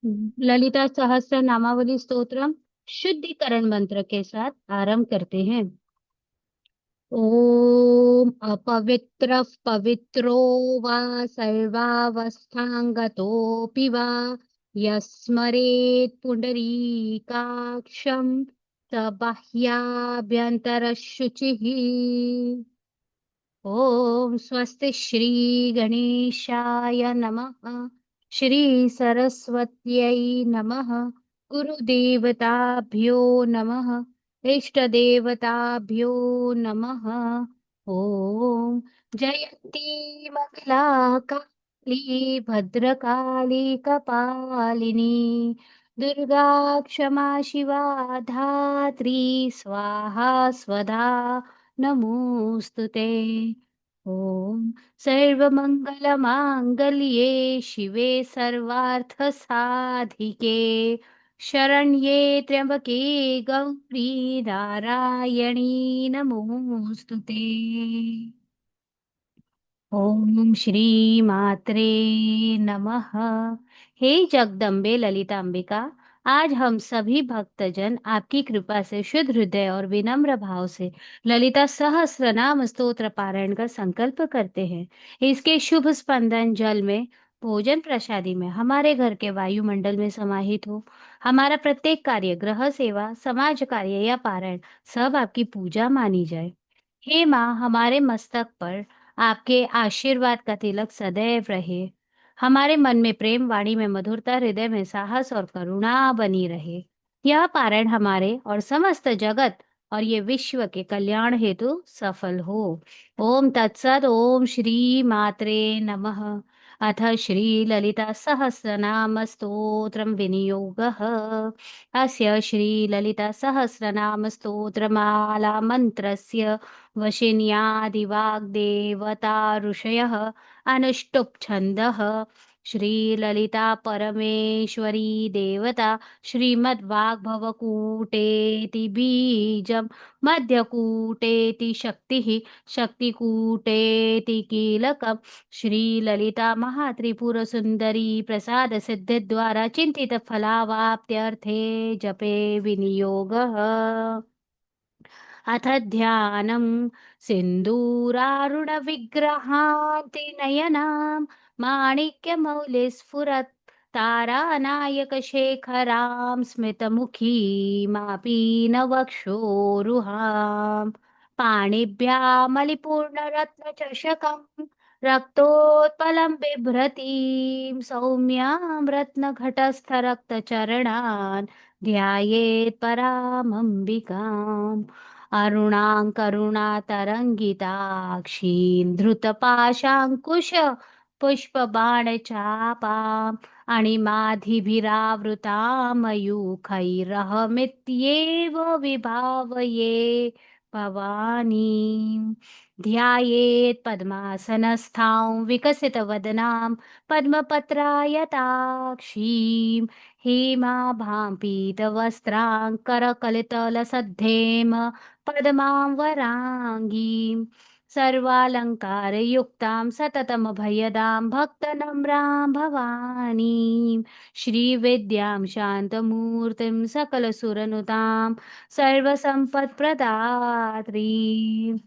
ललिता सहस्त्र नामावली स्तोत्रम शुद्धिकरण मंत्र के साथ आरंभ करते हैं। ओम अपवित्र पवित्रो वा सर्वावस्थांगतोऽपि वा यस्मरेत् पुंडरीकाक्षं स बाह्याभ्यन्तरशुचिः। ओम स्वस्ति श्री गणेशाय नमः। श्री सरस्वत्यै नमः। गुरुदेवताभ्यो नमः। इष्टदेवताभ्यो नमः। ओम जयन्ती मंगला काली भद्रकाली कपालिनी दुर्गा क्षमा शिवा धात्री स्वाहा स्वधा नमोऽस्तु ते। ॐ सर्वमङ्गलमाङ्गल्ये शिवे सर्वार्थसाधिके शरण्ये त्र्यम्बके गौरी नारायणी नमोऽस्तु ते। ओम श्री मात्रे नमः। हे जगदम्बे ललितांबिका, आज हम सभी भक्तजन आपकी कृपा से शुद्ध हृदय और विनम्र भाव से ललिता सहस्रनाम स्तोत्र पारायण का संकल्प करते हैं। इसके शुभ स्पंदन जल में, भोजन प्रसादी में, हमारे घर के वायुमंडल में समाहित हो। हमारा प्रत्येक कार्य, गृह सेवा, समाज कार्य या पारायण सब आपकी पूजा मानी जाए। हे माँ, हमारे मस्तक पर आपके आशीर्वाद का तिलक सदैव रहे। हमारे मन में प्रेम, वाणी में मधुरता, हृदय में साहस और करुणा बनी रहे। यह पारण हमारे और समस्त जगत और ये विश्व के कल्याण हेतु सफल हो। ओम तत्सत। ओम श्री मात्रे नमः। अथ श्री ललिता सहस्रनाम स्तोत्रम विनियोगः। अस्य श्री ललिता सहस्रनाम स्तोत्रमाला मंत्रस्य वशिन्यादिवाग्देवता ऋषयः अनुष्टुप् छन्दः। श्रीललिता परमेश्वरी देवता श्रीमद्वाग्भवकूटेति बीजं मध्यकूटेति शक्तिः शक्तिकूटेति कीलकम् श्रीललिता महात्रिपुरसुन्दरी प्रसादसिद्धिद्वारा चिन्तितफलावाप्त्यर्थे जपे विनियोगः। अथ ध्यानं सिन्दूरारुणविग्रहान्तिनयनां माणिक्यमौलिस्फुरत् तारानायकशेखरां स्मितमुखीमापीनवक्षोरुहां पाणिभ्यामलिपूर्णरत्नचषकं रक्तोत्पलं बिभ्रतीं सौम्यां रत्नघटस्थरक्तचरणान् ध्यायेत् परामम्बिकाम्। अरुणां करुणातरङ्गिताक्षीं धृतपाशाङ्कुश पुष्पबाणचापाम् अणिमाधिभिरावृतां मयूखैरहमित्येव विभावये भवानीम्। ध्यायेत् पद्मासनस्थां विकसितवदनां पद्मपत्रायताक्षीं हेमाभां पीतवस्त्रां करकलितलसद्धेम पद्मां वराङ्गीं सर्वालङ्कारयुक्तां सततमभयदां भक्तनम्रां भवानीं श्रीविद्यां शान्तमूर्तिं सकलसुरनुतां सर्वसम्पत्प्रदात्रीं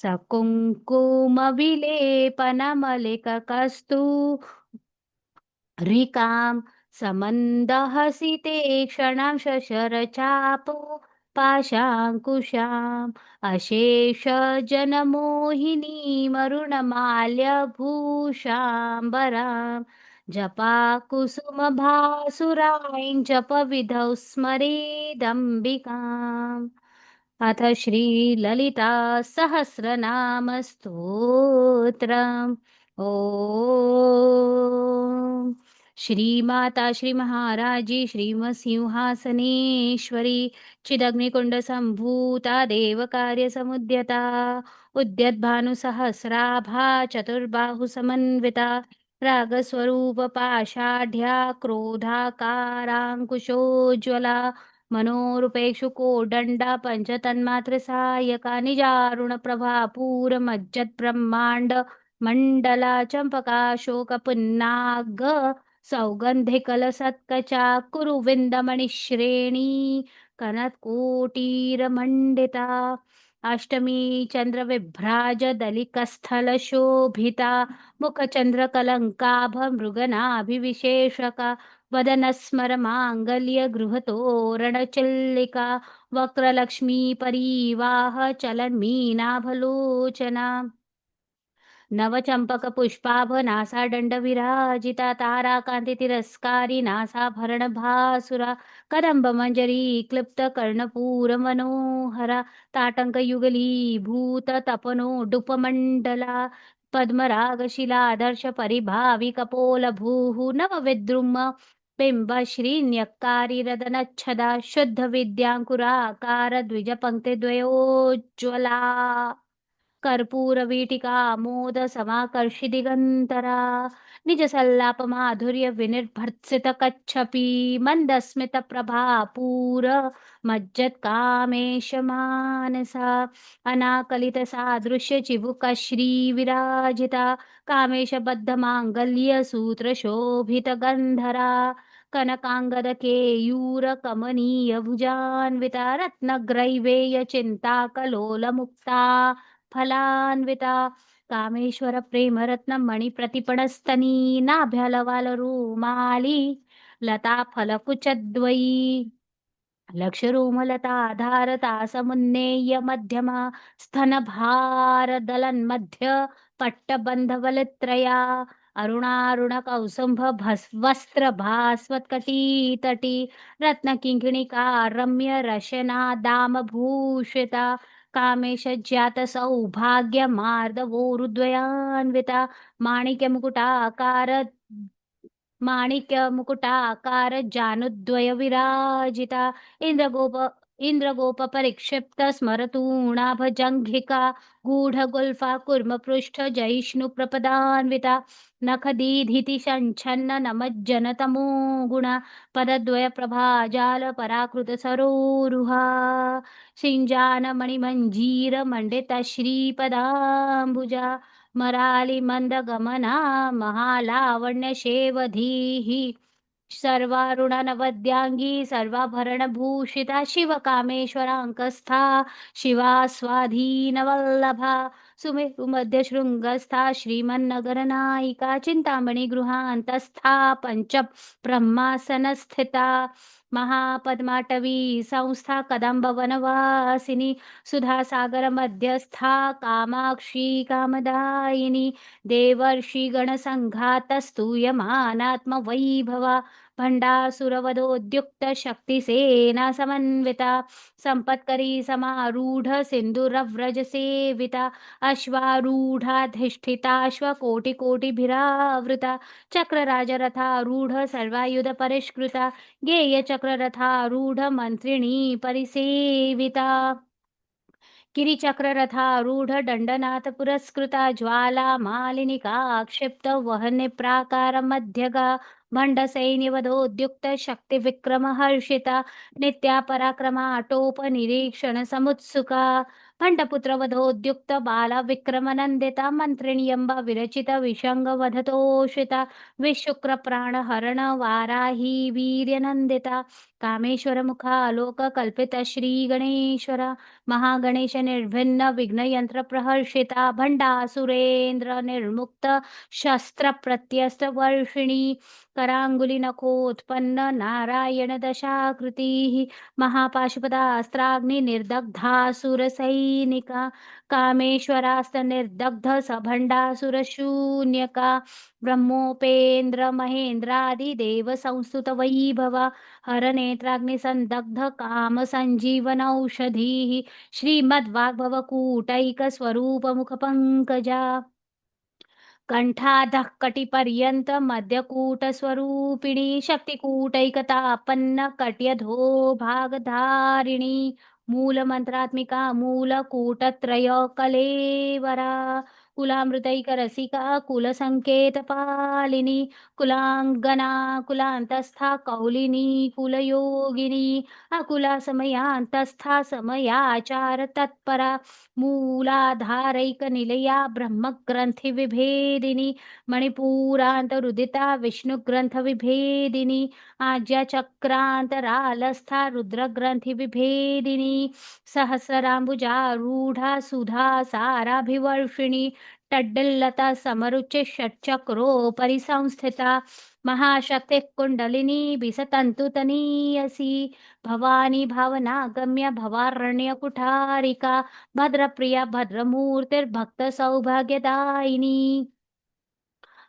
सकुङ्कुमविलेपनमलिककस्तूरिकां समन्दहसिते क्षणां शशरचापो पाशाङ्कुशाम् अशेषजनमोहिनीमरुणमाल्यभूषाम्बरां जपाकुसुमभासुरां जपविधौ स्मरेदम्बिकाम्। अथ श्रीललिता सहस्रनाम स्तोत्रम्। ॐ श्रीमाता श्री महाराजी श्रीमसिंहासनेश्वरी चिदग्निकुण्डसम्भूता देवकार्यसमुद्यता उद्यद्भानुसहस्राभा चतुर्बाहुसमन्विता रागस्वरूपपाषाढ्या क्रोधाकाराङ्कुशोज्ज्वला मनोरूपेक्षुकोदण्डा पञ्चतन्मात्रसायका निजारुणप्रभा पूरमज्जद्ब्रह्माण्ड मण्डला चम्पका शोकपुन्नाग सौगन्धिकलसत्कचा कुरुविन्दमणिश्रेणी कनत्कोटीरमण्डिता अष्टमी चन्द्रविभ्राजदलिकस्थलशोभिता मुखचन्द्रकलङ्काभमृगनाभिविशेषका वदनस्मरमाङ्गल्यगृहतोरणचिल्लिका वक्रलक्ष्मीपरीवाह चलन्मीनाभलोचना नवचम्पकपुष्पाभनासादण्डविराजिता ताराकान्तितिरस्कारी नासाभरणभासुरा कदम्बमञ्जरी क्लिप्तकर्णपूरमनोहरा ताटङ्कयुगलीभूततपनोडुपमण्डला पद्मरागशिलादर्शपरिभाविकपोलभूः नवविद्रुम बिम्बश्रीन्यक्कारिरदनच्छदा शुद्धविद्याङ्कुराकार द्विजपङ्क्तिद्वयोज्ज्वला कर्पूरवीटिकामोदसमाकर्षि दिगन्तरा निजसल्लापमाधुर्यविनिर्भर्त्सितकच्छपी मन्दस्मितप्रभापूर मज्जत्कामेशमानसा अनाकलितसादृश्यचिबुकश्रीविराजिता कामेशबद्धमाङ्गल्यसूत्रशोभितगन्धरा कनकाङ्गदकेयूरकमनीयभुजान्विता रत्नग्रैवेयचिन्ताकलोलमुक्ता फलान्विता कामेश्वर प्रेमरत्न मणिप्रतिपणस्तनी नाभ्यलवालरुमाली लता फलकुचद्वयी लक्षरोमलताधारतासमुन्नेय मध्यमा स्तनभारदलन्मध्य पट्टबन्धवलित्रया अरुणारुणकौसुम्भ वस्त्रभास्वत्कटीतटी रत्नकिङ्किणिका रम्य रशनादामभूषिता कामेशज्ञातसौभाग्यमार्दवोरुद्वयान्विता माणिक्यमुकुटाकार माणिक्यमुकुटाकार जानुद्वयविराजिता इन्द्रगोप परिक्षिप्त स्मरतूणाभजङ्घिका गूढगुल्फा कुर्मपृष्ठजयिष्णुप्रपदान्विता नखदीधितिशञ्छन्न नमज्जनतमो गुणा पदद्वयप्रभाजालपराकृतसरोरुहा सिञ्जानमणिमञ्जीरमण्डितश्रीपदाम्बुजा मरालिमन्दगमना महालावण्यशेवधीः सर्वारुणनवद्याङ्गी सर्वाभरणभूषिता शिवकामेश्वराङ्कस्था शिवा स्वाधीनवल्लभा सुमेरुमध्यशृङ्गस्था श्रीमन्नगरनायिका चिन्तामणिगृहान्तस्था पञ्चब्रह्मासनस्थिता महापद्माटवी संस्था कदम्बवनवासिनी सुधासागरमध्यस्था कामाक्षी कामदायिनी देवर्षिगणसङ्घातस्तूयमानात्मवैभवा भण्डासुरवधोद्युक्तशक्तिसेना समन्विता सम्पत्करी समारूढ सिन्दूरव्रजसेविता अश्वारूढाधिष्ठिताश्वकोटिकोटिभिरावृता चक्रराजरथारूढ सर्वायुधपरिष्कृता गेयचक्ररथारूढ मन्त्रिणी परिसेविता गिरिचक्ररथारूढ दण्डनाथ पुरस्कृता ज्वालामालिनिका क्षिप्त वह्निप्राकारमध्यगा भण्डसैन्यवधोद्युक्त शक्तिविक्रमहर्षिता नित्या पराक्रमाटोपनिरीक्षणसमुत्सुका भण्डपुत्रवधोद्युक्त बाला विक्रमनन्दिता मन्त्रिण्यम्बा विरचित विषङ्गवधतोषिता विशुक्रप्राणहरण वाराही वीर्यनन्दिता कामेश्वरमुखालोककल्पित श्रीगणेश्वर महागणेश निर्भिन्न विघ्नयंत्र प्रहर्षिता भंडासुरेन्द्र निर्मुक्त शस्त्र प्रत्यस्त वर्षिणी करांगुली नखोत्पन्न नारायण दशाकृति महापाशुपदास्त्राग्नि निर्दग्धासुर सैनिका कामेश्वरास्त निर्दग्ध सभंडासुर शून्यका ब्रह्मोपेन्द्र महेन्द्रादिदेव संस्तुत वैभवा हरनेत्राग्निसन्दग्ध काम संजीवनौषधीः श्रीमद्वाग्भवकूटैकस्वरूपमुखपङ्कजा कण्ठाधः कटिपर्यन्त मध्यकूटस्वरूपिणी शक्तिकूटैकतापन्न कट्यधो भागधारिणी मूलमन्त्रात्मिका मूलकूटत्रय कलेवरा कुलामृतैकरसिका कुलसङ्केतपालिनी कुलाङ्गना कुलान्तस्था कौलिनी कुलयोगिनी अकुला समयान्तस्था समयाचार तत्परा मूलाधारैकनिलया ब्रह्मग्रन्थिविभेदिनी मणिपूरान्तरुदिता विष्णुग्रन्थविभेदिनी आज्यचक्रान्तरालस्था रुद्रग्रन्थिविभेदिनी सहस्राम्बुजारूढा सुधा साराभिवर्षिणी टड्डल्लता समरुचि षट्चक्रोपरि संस्थिता महाशक्तिः कुण्डलिनी विसतन्तुतनीयसी भवानी भावनागम्य भवारण्यकुठारिका भद्रप्रिया भद्रमूर्तिर्भक्तसौभाग्यदायिनी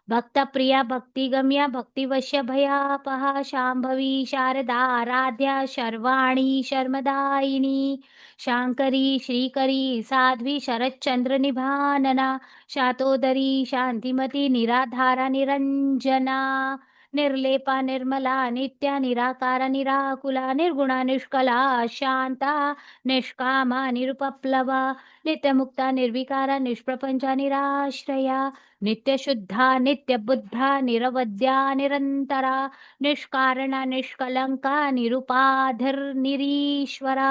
भक्तप्रिया भक्तिगम्या भक्तिवश्य भयापहा शाम्भवी शारदाराध्या शर्वाणी शर्मदायिनी शाङ्करी श्रीकरी साध्वी शरच्चन्द्रनिभानना शातोदरी शान्तिमती निराधारा निरञ्जना निर्लेपा निर्मला नित्या निराकारा निराकुला निर्गुणा निष्कला शान्ता निष्कामा निरुपप्लवा नित्यमुक्ता निर्विकारा निष्प्रपञ्चा निराश्रया नित्यशुद्धा नित्यबुद्धा निरवद्या निरन्तरा निष्कारणा निष्कलङ्का निरुपाधिर्निरीश्वरा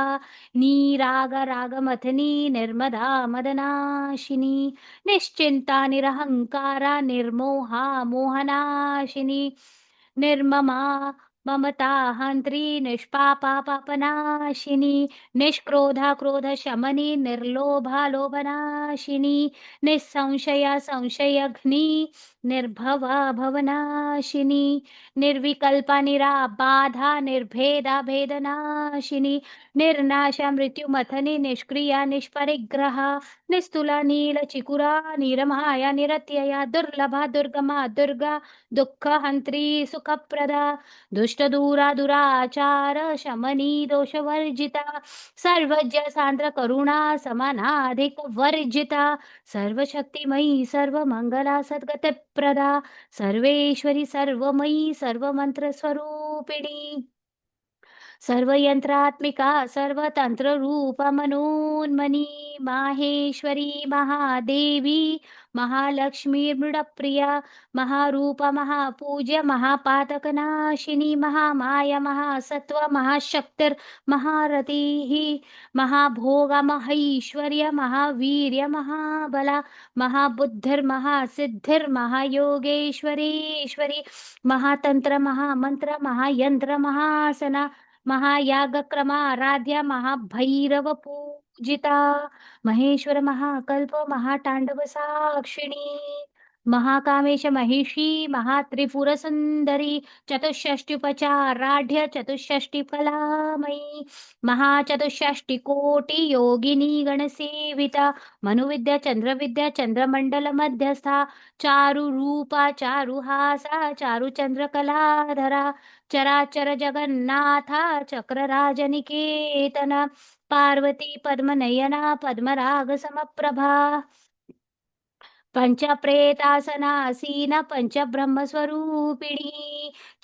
नीरागरागमथनी निर्मदा मदनाशिनी निश्चिन्ता निरहङ्कारा निर्मोहा मोहनाशिनी निर्ममा ममता हन्त्री निष्पापा पापनाशिनी निष्क्रोधा क्रोधशमनी निर्लोभा लोभनाशिनी निःसंशया संशयघ्नी निर्भवा भवनाशिनी निर्विकल्पा निराबाधा निर्भेदा भेदनाशिनी निर्नाशा मृत्युमथनी निष्क्रिया निष्परिग्रहा निस्तुला नीलचिकुरा निरमाया निरत्यया दुर्लभा दुर्गमा दुर्गा दुःखहन्त्री सुखप्रदा दुष्टदूरा दुराचार शमनी दोषवर्जिता सर्वज्ञ सान्द्र करुणा समानाधिक वर्जिता सर्वशक्तिमयी सर्वमंगला सद्गतिप्रदा सर्वेश्वरी सर्वमयी सर्वमंत्रस्वरूपिणी सर्वयंत्रात्मिका सर्वतंत्ररूपा मनोन्मनी माहेश्वरी महादेवी महालक्ष्मी मृडप्रिया महारूपा महापूज्य महापातकनाशिनी महामाया महासत्व महाशक्तिर्महारतिः महाभोगा महैश्वर्य महावीर्य महाबला महाबुद्धिर्महासिद्धिर्महायोगेश्वरेश्वरी महातंत्र महामंत्र महायंत्र महासना महायागक्रमाराध्या महाभैरव पूजिता महेश्वर महाकल्प महातांडव साक्षिणी महाकामेश महिषी महात्रिपुर सुंदरी चतुष्षष्टुपचाराढ्य चतुष्षष्टि कलामयी महाचतुष्षष्टि कोटि योगिनी गणसेविता मनुविद्या चंद्रविद्या चंद्रमंडल मध्यस्था चारु रूपा चारुहासा चारुचंद्रकलाधरा चराचर जगन्नाथा चक्रराजनिकेतना पार्वती पद्मनयना पद्मराग समप्रभा पंचप्रेतासनासीन पंचब्रह्मस्वरूपिणी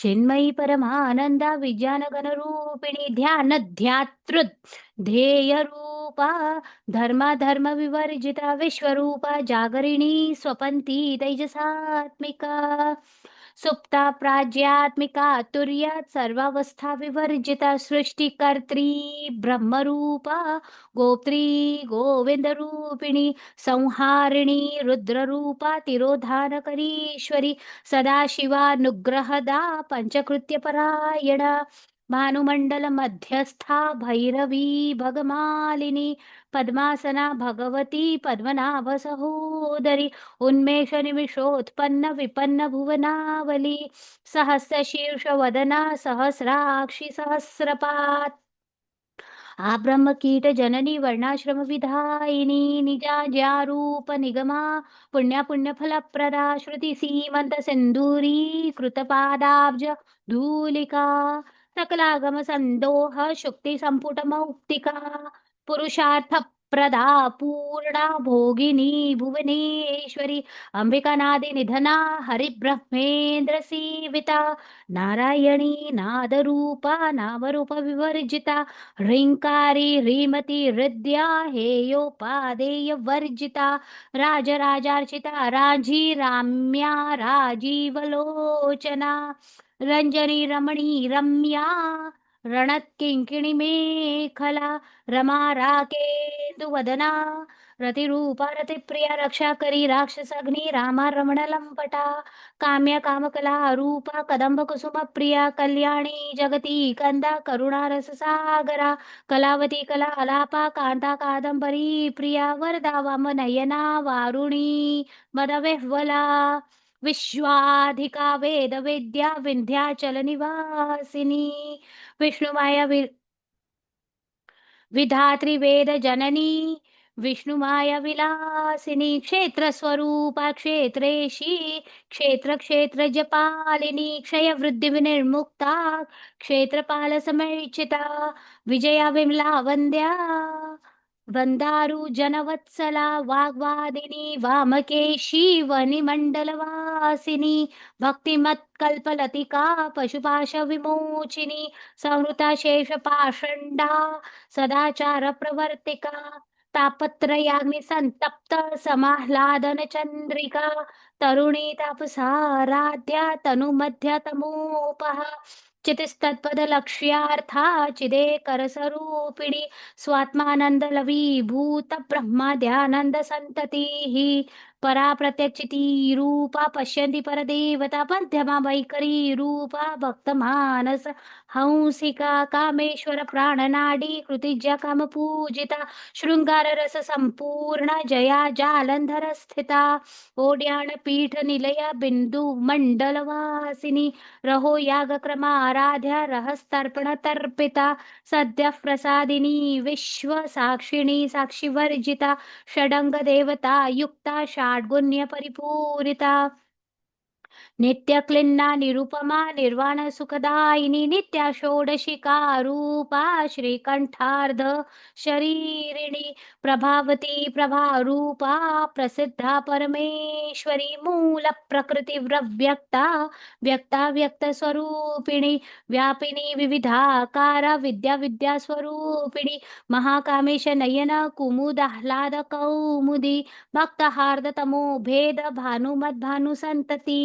चिन्मयी परमानंदा विज्ञानगणरूपिणी ध्यानध्यातृ ध्येयरूपा धर्म विवर्जिता विश्वरूपा जागरिणी स्वपंती तेजसात्मिका सुप्ता प्राज्ञात्मिका तुर्यात् सर्वावस्था विवर्जिता सृष्टिकर्त्री ब्रह्मरूपा गोप्त्री गोविंदरूपिणी संहारिणी रुद्ररूपा तिरोधानकरीश्वरी सदाशिवानुग्रहदा पंचकृत्यपरायणा भानुमंडल मध्यस्था भैरवी भगमालिनी पद्मासना भगवती पद्मनाभ सहोदरी उन्मेष निमिषोत्पन्न विपन्न भुवनावली सहस्रशीर्ष वदना सहस्राक्षि सहस्रपात् ब्रह्मकीट जननी वर्णाश्रम विधायिनी निजाज्यारूप निगमा पुण्यफलप्रदा श्रुति सीमंत सिंदूरी कृतपादाब्ज धूलिका सकलागम संदोह शुक्ति संपुट मौक्तिका पुरुषार्थ प्रदा पूर्णा भोगिनी भुवनेश्वरी अंबिकानादि निधना हरिब्रह्मेंद्र सेविता नारायणी नादरूपा नामरूप विवर्जिता ह्रींकारी ह्रीमती हृद्या हेयोपादेय वर्जिता राजराजार्चिता राजी राम्या राजीवलोचना रंजनी रमणी रम्या रणत्किङ्किणी मेखला रमा राकेन्दुवदना रतिरूपा रतिप्रिया रक्षा करी राक्षसाग्नी रामा रमण लंपटा काम्य कामकला रूपा कदंब कुसुम प्रिया कल्याणी जगती कंदा करुणा रस सागरा कलावती कला अलापा कांता कादंबरी प्रिया वरदा वामनयना वारुणी मदविह्वला विश्वाधिका वेद वेद्या विंध्याचल निवासिनी विष्णुमाया विधात्री वेद जननी विष्णुमाया विलासिनी क्षेत्र स्वरूपा क्षेत्रेशी क्षेत्र क्षेत्र जपालिनी क्षय वृद्धि विनिर्मुक्ता क्षेत्रपाल समर्चिता विजया विमला वंद्या वंदारू जनवत्सला वाग्वादिनी वामकेशी वनिमंडलवासिनी भक्तिमत् कल्पलतिका पशुपाश विमोचिनी संहृता शेष पाषंडा सदाचार प्रवर्तिका तापत्रयाग्नि संतप्त समाह्लादन चंद्रिका तरुणी तापसाराध्या तनु मध्य तमोपहा चितिस्तत्पद लक्ष्यार्था चिदे करस्वरूपिणी स्वात्मानंद लवीभूत ब्रह्माद्यानंद संततिः परा प्रत्यक्षिती रूपा पश्यन्ति परदेवता मध्यमा वैखरी रूपा भक्तमानस हंसिका कामेश्वर प्राणनाडी कृतिज्या कामपूजिता शृंगार रस संपूर्ण जया जालंधर स्थिता ओड्याण पीठ निलया बिंदू मंडलवासिनी रहो याग क्रमाराध्या रहस्तर्पण तर्पिता सद्यः प्रसादिनी विश्व साक्षिणी साक्षीवर्जिता षडंग देवता युक्ता षाड्गुण्य परिपूरिता नित्यक्लिन्ना निरुपमा निर्वाण सुखदायिनी नित्या षोडशिका रूपा श्रीकंठार्ध शरीरिणी प्रभावती प्रभारूपा प्रसिद्धा परमेश्वरी मूल प्रकृति व्यक्ता व्यक्ता व्यक्त स्वरूपिणी व्यापिनी विविधाकारा विद्या विद्या स्वरूपिणी महाकामेश नयन कुमुदाह्लाद कौमुदी भक्तहार्द तमो भेद भानुमद भानुसंतती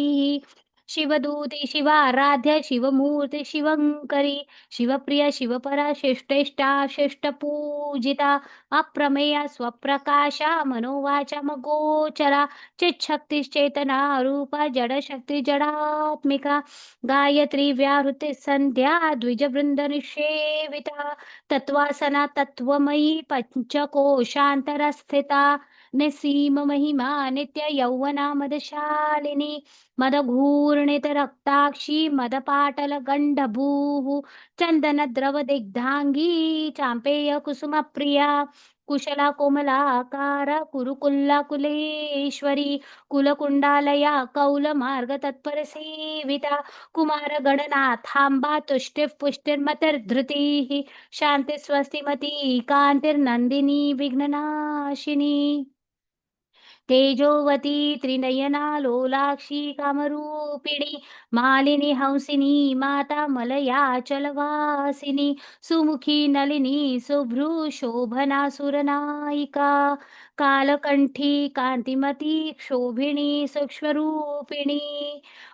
शिवदूती शिवाराध्य शिवमूर्ती शिवंकरी शिवप्रिया शिवपरा श्रेष्ठेष्टा श्रेष्ठपूजिता अप्रमेया स्वप्रकाशा मनोवाचा मगोचरा चिच्छक्तिश्चेतना रूपा जडशक्ति जडात्मिका गायत्री व्याहृति संध्या द्विजवृंद निषेविता तत्वासना तत्वमयी पंचकोशांतरस्थिता निसीम महिमा नित्य यौवना मदशालिनी मदघूर्णित रक्ताक्षी मदपाटल गंडभूः चंदन द्रव दिग्धांगी चांपेय कुसुम प्रिया कुशला कोमलाकार कुरुकुल्ला कुलेश्वरी कुलकुंडालया कौल मार्ग तत्पर सेविता कुमार गणनाथांबा तुष्टिः पुष्टिर्मतिर्धृतिः शांति स्वस्तिमती कांतिर्नंदिनी विघ्ननाशिनी तेजोवती त्रिनयना लोलाक्षी कामरूपिणी मालिनी हंसिनी माता मलयाचलवासिनी सुमुखी नलिनी शुभ्रू शोभना सुरनायिका कालकंठी कांतिमती क्षोभिणी सूक्ष्मरूपिणी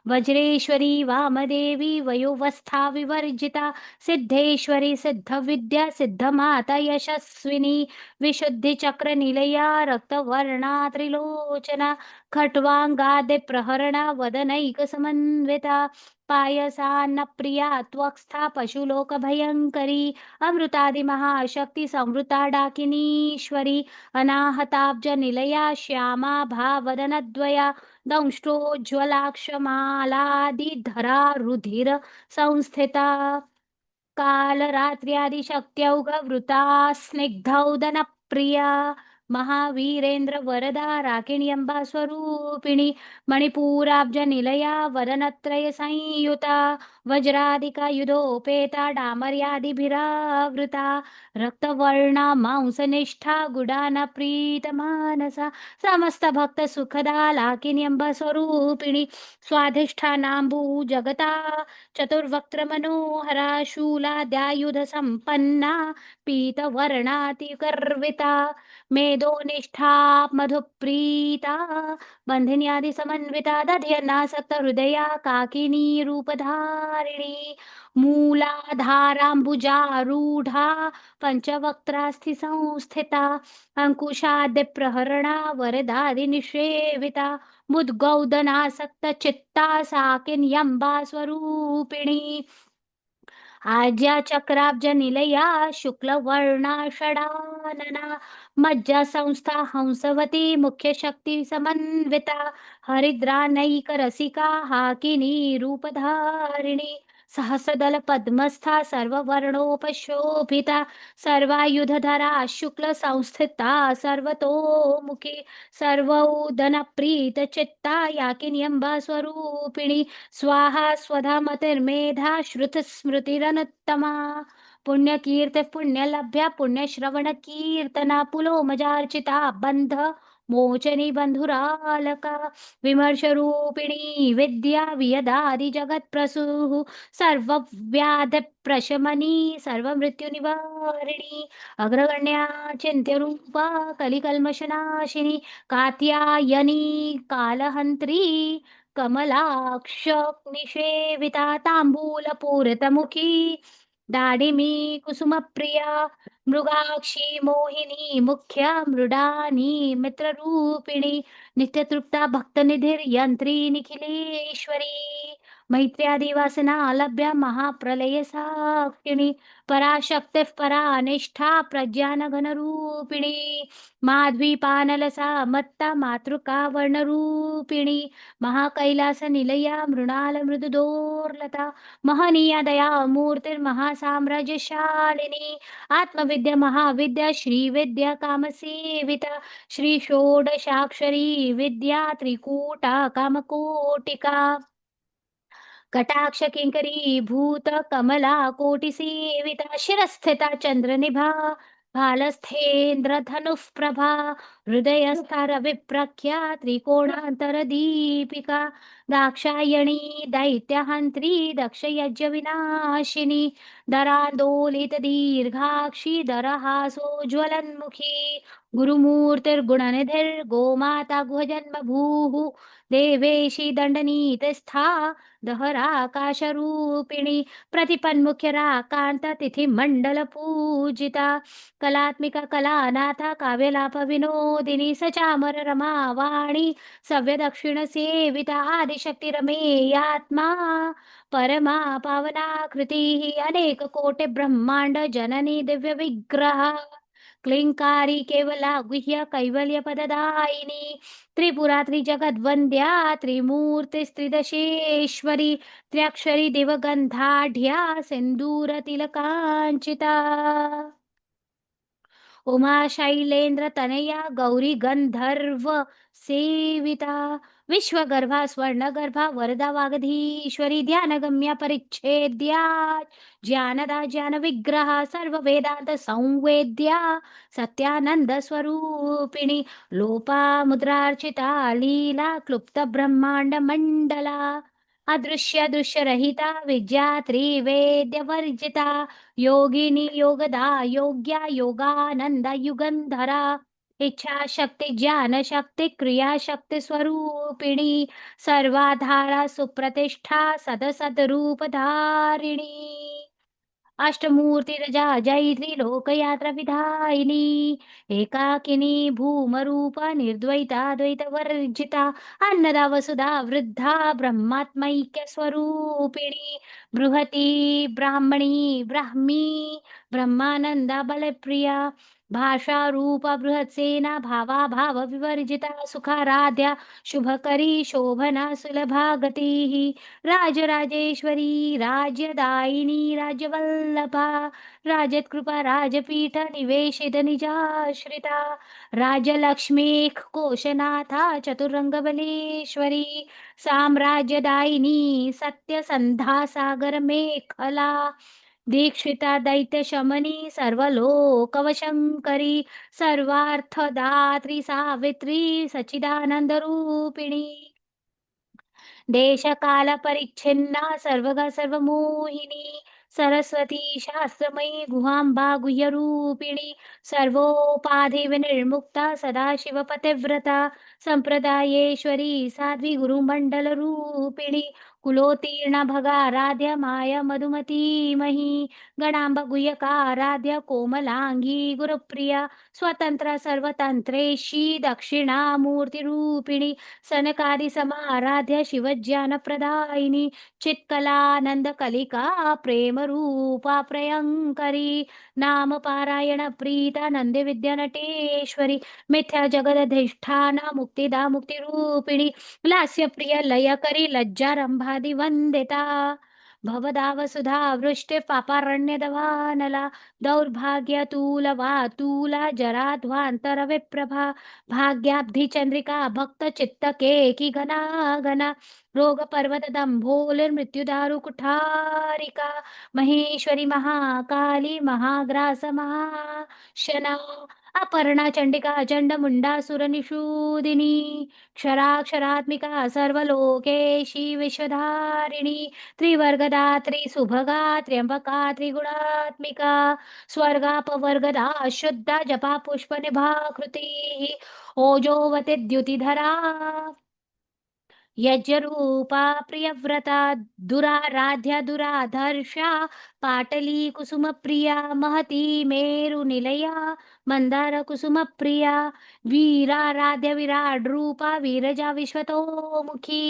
वज्रेश्वरी वामदेवी वयोवस्था विवर्जिता सिद्धेश्वरी सिद्धविद्या सिद्धमाता यशस्विनी विशुद्धि चक्र निलया रक्तवर्णा त्रिलोचना खट्वांगादि प्रहरणा वदनैक समन्विता पायसान्न प्रिया त्वक्स्था पशुलोक भयंकरी अमृतादि महाशक्ति संवृता डाकिनीश्वरी अनाहताब्ज निलया श्यामा भावदनद्वया दंष्टोज्ज्वलाक्षमालादिधरा रुधिर संस्थिता कालरात्र्यादिशक्त्यौघवृता स्निग्धौदनप्रिया महावीरेन्द्र वरदा राकिण्यम्बा स्वरूपिणी मणिपूराब्ज निलया वदनत्रय संयुता वज्रादिका युधोपेता डामर्यादिभिरावृता रक्तवर्णा मांसनिष्ठा गुडान प्रीतमानसा समस्त भक्त सुखदा लाकिन्यम्ब स्वरूपिणी स्वाधिष्ठानाम्बू जगता चतुर्वक्त्र मनोहरा शूलाद्यायुध संपन्ना पीतवर्णातिगर्विता मेधोनिष्ठा मधुप्रीता बन्धिन्यादि समन्विता दध्यन्नासक्त हृदया काकिनी रूपधारिणी मूलाधाराम्बुजारूढा पञ्चवक्त्रास्थि संस्थिता अंकुशाद्यप्रहरणा वरदादिनिषेविता मुद्गौदनासक्तचित्ता साकिन्यम्बा स्वरूपिणी आज्या चक्राब्ज निलया शुक्लवर्णा षडानना मज्जा संस्था हंसवती मुख्य शक्ति समन्विता हरिद्रा नैक रसिका हाकिनी रूपधारिणी सहस्रदल पद्मस्था सर्ववर्णोपशोभिता सर्वायुधधरा शुक्ल संस्थिता सर्वतोमुखी सर्वोदन प्रीत चित्ता याकिन्यम्बा स्वरूपिणी स्वाहा स्वधा मतिर्मेधा श्रुतस्मृतिरनुत्तमा पुण्यकीर्ति पुण्यलभ्या पुण्यश्रवण कीर्तना पुलोमजार्चिता बन्ध मोचनी बन्धुरालका विमर्शरूपिणी विद्या वियदादि जगत्प्रसूः सर्वव्याधिप्रशमनी सर्वमृत्युनिवारिणी अग्रगण्या चिन्त्यरूपा कलिकल्मषनाशिनी कात्यायनी कालहन्त्री कमलाक्ष निषेविता ताम्बूलपूरितमुखी दाडिमी कुसुमप्रिया मृगाक्षी मोहिनी मुख्या मृडानी मित्ररूपिणी नित्यतृप्ता भक्तनिधिर्यन्त्री निखिलेश्वरी मैत्र्यादिवासना लभ्या महाप्रलय साक्षिणी पराशक्तिः परा निष्ठा प्रज्ञानघनरूपिणी माध्वीपानलसा मत्ता मातृका वर्णरूपिणी महाकैलास निलया मृणाल मृदुदोर्लता महनीया दया मूर्तिर्महासाम्राज्यशालिनी आत्मविद्या महाविद्या श्रीविद्या कामसेविता श्री षोडशाक्षरी विद्या त्रिकूटा कामकोटिका कटाक्ष किंकरी भूत कमला कोटि सेविता शिरस्थिता चंद्रनिभा भालस्थेन्द्र धनुः प्रभा हृदयस्था रविप्रख्या त्रिकोणांतर दीपिका दाक्षायणी दैत्यहंत्री दक्षयज्ञ विनाशिनी दरांदोलित दीर्घाक्षी दरहासोज्वलन्मुखी गुरुमूर्तिर्गुणनिधिर्गोमाता गुहजन्मभूः देवेशी दण्डनीतिस्था दहराकाशरूपिणी प्रतिपन्मुख्यराकान्त तिथिमण्डल पूजिता कलात्मिका कलानाथा काव्यलाप विनोदिनी सचामर रमावाणी सव्य दक्षिण सेविता आदिशक्तिरमेयात्मा परमा पावनाकृतिः अनेक कोटि ब्रह्मांड जननी दिव्य विग्रह क्लिंकारी केवला गुह्य कैवल्य पददायिनी त्रिपुरा त्रिजगद्वन्द्या त्रिमूर्तिस्त्रिदशेश्वरी त्र्यक्षरी दिवगन्धाढ्या सिन्दूरतिलकाञ्चिता उमा शैलेन्द्र तनया गौरी गंधर्व सेविता विश्वगर्भा स्वर्णगर्भा वरदा वागधीश्वरी ध्यानगम्या परिच्छेद्या ज्ञानदा ज्ञान विग्रह सर्व वेदांत संवेद्या सत्यानंद स्वरूपिणी लोपा मुद्रार्चिता लीला क्लुप्त ब्रह्मांड मंडला अदृश्य दृश्य रहिता विद्या त्रिवेद्य वर्जिता योगिनी योगदा योग्या योगानंद युगंधरा इच्छा शक्ति ज्ञान शक्ति क्रिया शक्ति स्वरूपिणी सर्वाधारा सुप्रतिष्ठा सदसद रूपधारिणी अष्टमूर्तिरजा जयित्री लोकयात्रा विधायिनी एकाकिनी भूमरूपा निर्द्वैता द्वैतवर्जिता अन्नदा वसुधा वृद्धा ब्रह्मात्मैक्य स्वरूपिणी बृहती ब्राह्मणी ब्राह्मी ब्रह्मानंदा बलप्रिया भाषा रूपा बृहत्सेना भावा भाव विवर्जिता सुखाराध्या शुभकरी शोभना सुलभा गतिः राजराजेश्वरी राज्यदायिनी राज्यवल्लभा राजत्कृपा राजपीठ निवेशित निजाश्रिता राजलक्ष्मीः कोशनाथा चतुरङ्गबलेश्वरी साम्राज्यदायिनी सत्यसन्धा सागरमेखला दीक्षिता दैत्यशमनी सर्वलोकवशङ्करी सर्वार्थदात्री सावित्री सच्चिदानन्दरूपिणी देशकालपरिच्छिन्ना सर्वगा सर्वमोहिनी सरस्वती शास्त्रमयी गुहाम्बा गुह्यरूपिणी सर्वोपाधि विनिर्मुक्ता सदाशिवपतिव्रता सम्प्रदायेश्वरी साध्वी गुरुमण्डलरूपिणी कुलोत्तीर्णा भगाराध्य माया मधुमतीमही गणाम्ब गुह्यकाराध्य कोमलाङ्गी गुरुप्रिया स्वतन्त्र सर्वतन्त्रेशी दक्षिणामूर्तिरूपिणी सनकादिसमाराध्य शिवज्ञानप्रदायिनी चित्कलानन्दकलिका प्रेमरूपा प्रयङ्करी नामपारायणप्रीता नन्दिविद्यानटेश्वरी मिथ्या जगदधिष्ठान मुक्तिदा मुक्तिरूपिणी लास्यप्रिय लयकरी लज्जारम्भादिवन्दिता भवदावसुधा वृष्टिः पापारण्यदवानला दौर्भाग्यतूलवातूला जराध्वान्तरविप्रभा भाग्याब्धिचन्द्रिका भक्तचित्तकेकी घना घना रोगपर्वतदम्भोलिर्मृत्युदारुकुठारिका महेश्वरी महाकाली महाग्रास महाशना अपर्णा चण्डिका चण्डमुण्डासुरनिषूदिनी क्षराक्षरात्मिका सर्वलोकेशी विश्वधारिणी त्रिवर्गदा सुभगा त्र्यंबका त्रिगुणात्मिका स्वर्गापवर्गदा शुद्धा जपा पुष्पनिभाकृतिः ओजोवती द्युतिधरा यज्ञरूपा प्रियव्रता दुराराध्या दुराधर्षा पाटली कुसुमप्रिया महती मेरुनिलया मन्दारकुसुमप्रिया वीराराध्य विराड्रूपा वीरजा विश्वतोमुखी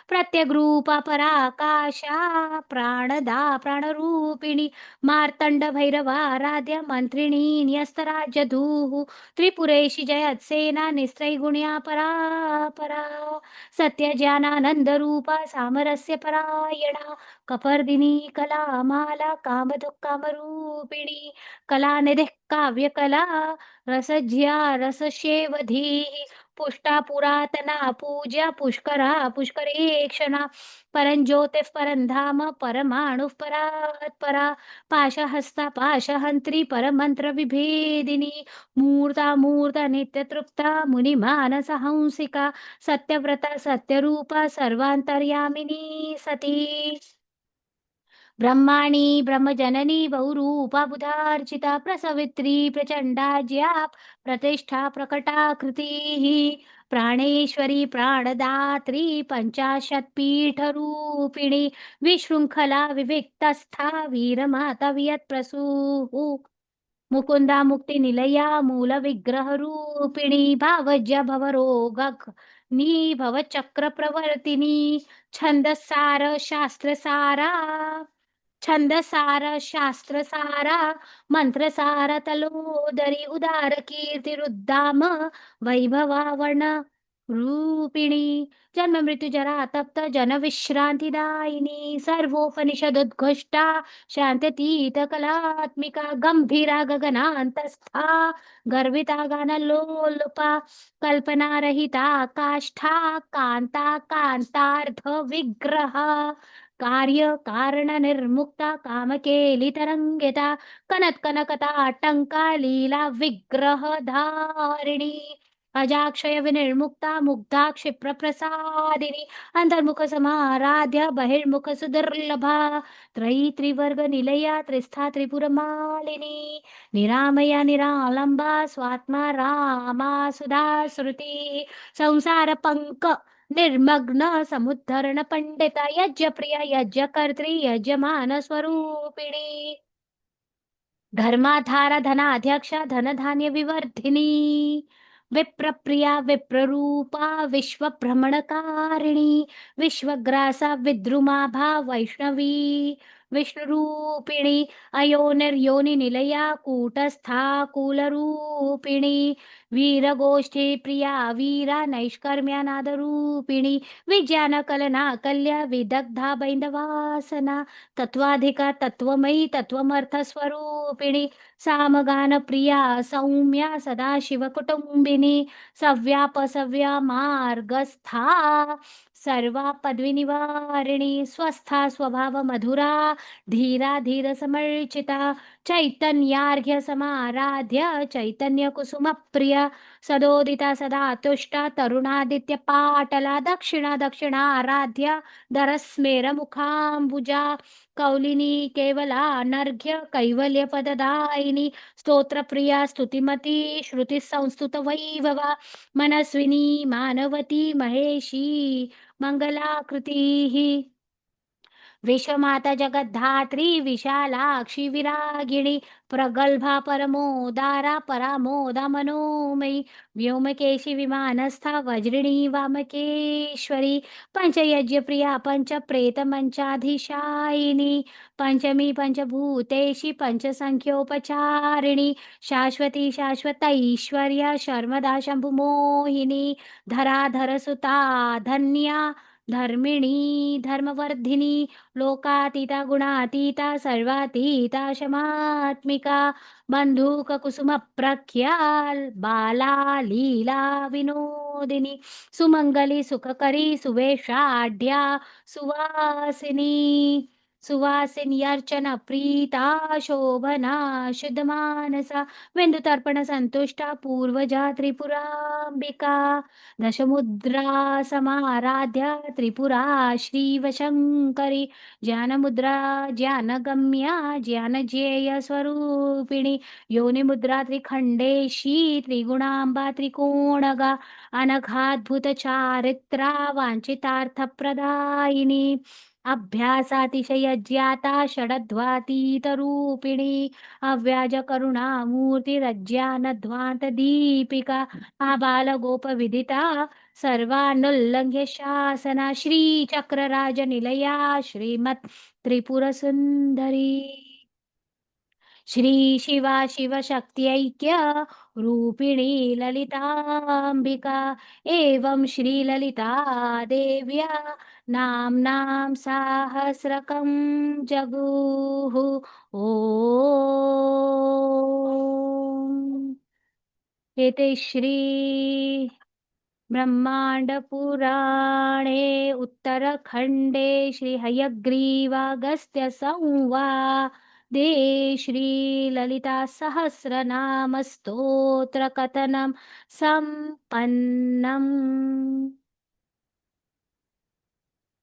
प्रत्यग्रूपा पराकाशा प्राणदा प्राणरूपिणी मार्तण्डभैरवाराध्य मन्त्रिणी न्यस्तराज्यधूः त्रिपुरेशी जयत्सेना निस्त्रैगुण्या परा परा सत्यज्ञानानन्दरूपा सामरस्य परायणा कपर्दिनी कलामाला कामधुक्कामरूपिणी कलानिधिः काव्यकला रसज्ञा रसस्येवधीः पुष्टा पुरातना पूज्या पुष्करा पुष्करेक्षणा परञ्ज्योतिः परन्धाम परमाणुः परात्परा पाशहस्ता पाशहन्त्री परमन्त्रविभेदिनी मूर्ता मूर्त नित्यतृप्ता मुनिमानसहंसिका सत्यव्रता सत्यरूपा सर्वान्तर्यामिनी सती ब्रह्माणी ब्रह्मजननी बहुरूपा बुधार्चिता प्रसवित्री प्रचण्डा ज्याप् प्रतिष्ठा प्रकटाकृतिः प्राणेश्वरी प्राणदात्री पञ्चाशत्पीठरूपिणी विशृङ्खला विविक्तस्था वीरमाता वियत्प्रसूः मुकुंदा मुक्ती निलया मूल विग्रह रूपिणी भावज्य भवरोगग्नी भवचक्र प्रवर्तिनी छंदसार शास्त्रसारा छंदसार शास्त्रसारा मंत्रसार तलोदरी उदार कीर्तिरुद्दाम वैभवावर्ण रूपिणी जन्म मृत्यु जरा तप्त जन विश्रांतिदायिनी सर्वोपनिषदुद्घोष्टा शांततीत कलात्मिका गंभीरा गगनांतस्था गर्विता गानलोलुपा कल्पनारहिता काष्ठा कांता कांतार्थ विग्रह कार्य कारण निर्मुक्ता कामकेली तरंगिता कनत कनकता टंका लीला विग्रह धारिणी अजाक्षय विनिर्मुक्ता मुग्धा क्षिप्र प्रसादिनी अंतर्मुख समाराध्य बहिर्मुख सुदुर्लभा त्रयी त्रिवर्ग निलया त्रिस्था त्रिपुर मालिनी निरामया निरालंबा स्वात्मा रामा सुधा श्रुति संसार पंक निर्मग्न समुद्धरण पंडिता यज्ञ प्रिया यज्ञ कर्त्री यजमान स्वरूपिणी धर्माधारा धनाध्यक्षा धनधान्य विवर्धिनी विप्रप्रिया विप्ररूपा विश्वभ्रमणकारिणी विश्वग्रासा विद्रुमाभा वैष्णवी विष्णुरूपिणी अयोनिर्योनिनिलया कूटस्था कुलरूपिणी वीरगोष्ठी प्रिया वीरा नैष्कर्म्यानादरूपिणी विज्ञानकलना कल्या विदग्धा बैन्दवासना तत्त्वाधिका तत्त्वमयी तत्त्वमर्थस्वरूपिणी सामगानप्रिया सौम्या सदाशिवकुटुम्बिनी सव्यापसव्या मार्गस्था सर्वा पदवीनिवारिणी स्वस्था स्वभावमधुरा धीरा धीरसमर्चिता चैतन्यार्घ्य समाराध्य चैतन्यकुसुमप्रिय सदोदिता सदा तुष्टा तरुणादित्य पाटला दक्षिणा दक्षिणाराध्य दरस्मेरमुखाम्बुजा कौलिनी केवला नर्घ्य कैवल्यपददायिनी स्तोत्रप्रिया स्तुतिमती श्रुतिसंस्तुत वैभवा मनस्विनी मानवती महेशी मङ्गलाकृतिः विश्वमाता जगद्धात्री विशालाक्षि विरागिणी प्रगल्भा परमोदारा परामोदा मनोमयी व्योमकेशी विमानस्था वज्रिणी वामकेश्वरी पंचयज्ञप्रिया पंचप्रेतमंचाधीशायिनी पंचमी पंचभूतेशी पंचसंख्योपचारिणी शाश्वती शाश्वतैश्वर्या शर्मदा शंभुमोहिनी धराधरसुता धन्या धर्मिणी धर्मवर्धिनी लोकातीता गुणातीता सर्वातीता क्षमात्मिका बंधुककुसुमप्रख्या बाला लीला विनोदिनी सुमंगली सुखकरी सुवेशाढ्या सुवासिनी सुवासिन्यर्चन प्रीता शोभना शुद्धमानसा विन्दुतर्पण संतुष्टा पूर्वजा त्रिपुराम्बिका दशमुद्रा समाराध्या त्रिपुरा श्रीवशङ्करी ज्ञानमुद्रा ज्ञानगम्या ज्ञानज्ञेयस्वरूपिणी योनिमुद्रा त्रिखण्डेशी त्रिगुणाम्बा त्रिकोणगा अनघाद्भुतचारित्रा वाञ्छितार्थप्रदायिनी अभ्यासातिशयज्ञाता षडध्वातीतरूपिणी अव्याजकरुणामूर्तिरज्ञानध्वान्तदीपिका आबालगोपविदिता सर्वानुल्लङ्घ्य शासना श्रीचक्रराजनिलया श्रीमत् त्रिपुरसुन्दरी श्री शिवा शिवशक्त्यैक्य रूपिणी ललिताम्बिका एवं श्रीललिता देव्या नाम्नां साहस्रकं जगुः ॐ एते श्री ब्रह्माण्डपुराणे उत्तरखण्डे श्रीहयग्रीवागस्त्य संवादे श्रीललितासहस्रनामस्तोत्रकथनं सम्पन्नम्